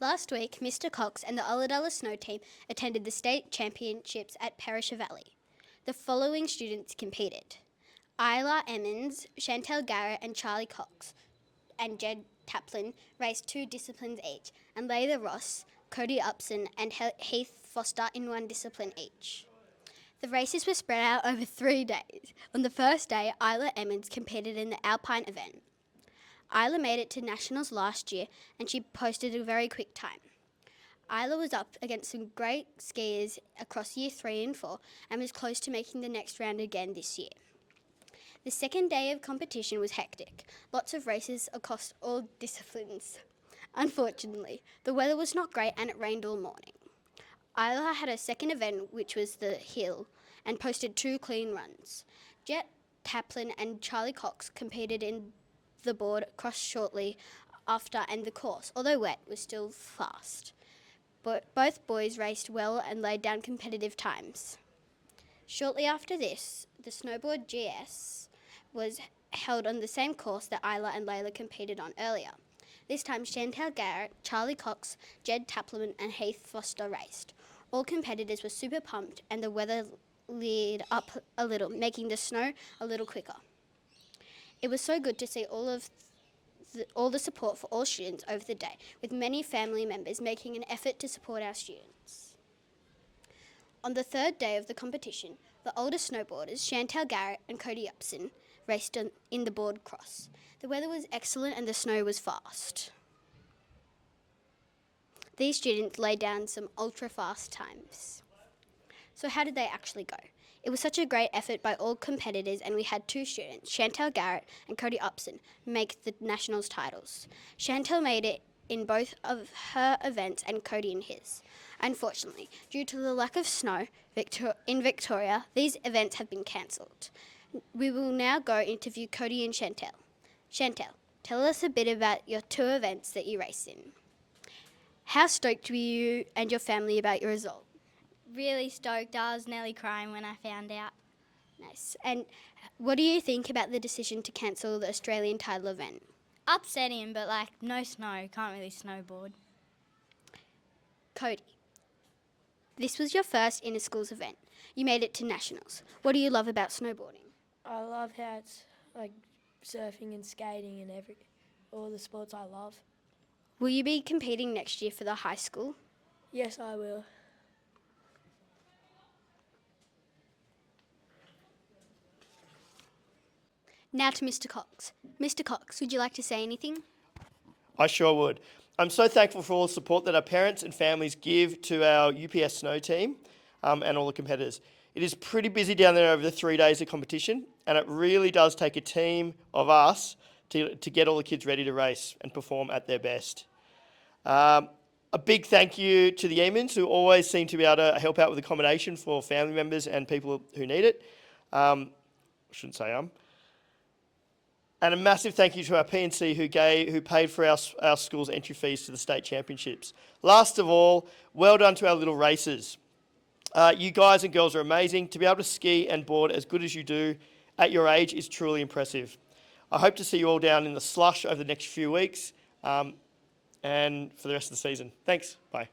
Last week, Mr. Cox and the Ulladulla Snow Team attended the state championships at Perisher Valley. The following students competed: Isla Emmons, Chantel Garrett and Charlie Cox and Jed Taplin raced 2 disciplines each, and Layla Ross, Cody Upson and Heath Foster in 1 discipline each. The races were spread out over 3 days. On the first day, Isla Emmons competed in the Alpine event. Isla made it to Nationals last year and she posted a very quick time. Isla was up against some great skiers across year 3 and 4 and was close to making the next round again this year. The second day of competition was hectic. Lots of races across all disciplines. Unfortunately, the weather was not great and it rained all morning. Isla had a second event, which was the hill, and posted 2 clean runs. Jet Taplin and Charlie Cox competed in the board cross shortly after, and the course, although wet, was still fast. But both boys raced well and laid down competitive times. Shortly after this, the snowboard GS was held on the same course that Isla and Layla competed on earlier. This time, Chantel Garrett, Charlie Cox, Jed Taplin and Heath Foster raced. All competitors were super pumped and the weather cleared up a little, making the snow a little quicker. It was so good to see all the support for all students over the day, with many family members making an effort to support our students. On the third day of the competition, the older snowboarders, Chantel Garrett and Cody Upson, raced in the board cross. The weather was excellent and the snow was fast. These students laid down some ultra-fast times. So how did they actually go? It was such a great effort by all competitors, and we had 2 students, Chantel Garrett and Cody Upson, make the Nationals titles. Chantel made it in both of her events and Cody in his. Unfortunately, due to the lack of snow in Victoria, these events have been cancelled. We will now go interview Cody and Chantel. Chantel, tell us a bit about your 2 events that you raced in. How stoked were you and your family about your result? Really stoked. I was nearly crying when I found out. Nice. And what do you think about the decision to cancel the Australian title event? Upsetting, but no snow. Can't really snowboard. Cody, this was your first inter-schools event. You made it to Nationals. What do you love about snowboarding? I love how it's like surfing and skating and all the sports I love. Will you be competing next year for the high school? Yes, I will. Now to Mr. Cox. Mr. Cox, would you like to say anything? I sure would. I'm so thankful for all the support that our parents and families give to our UPS snow team and all the competitors. It is pretty busy down there over the 3 days of competition, and it really does take a team of us to get all the kids ready to race and perform at their best. A big thank you to the Emmons, who always seem to be able to help out with accommodation for family members and people who need it. I shouldn't say And a massive thank you to our P&C who paid for our school's entry fees to the state championships. Last of all, well done to our little racers. You guys and girls are amazing. To be able to ski and board as good as you do at your age is truly impressive. I hope to see you all down in the slush over the next few weeks and for the rest of the season. Thanks. Bye.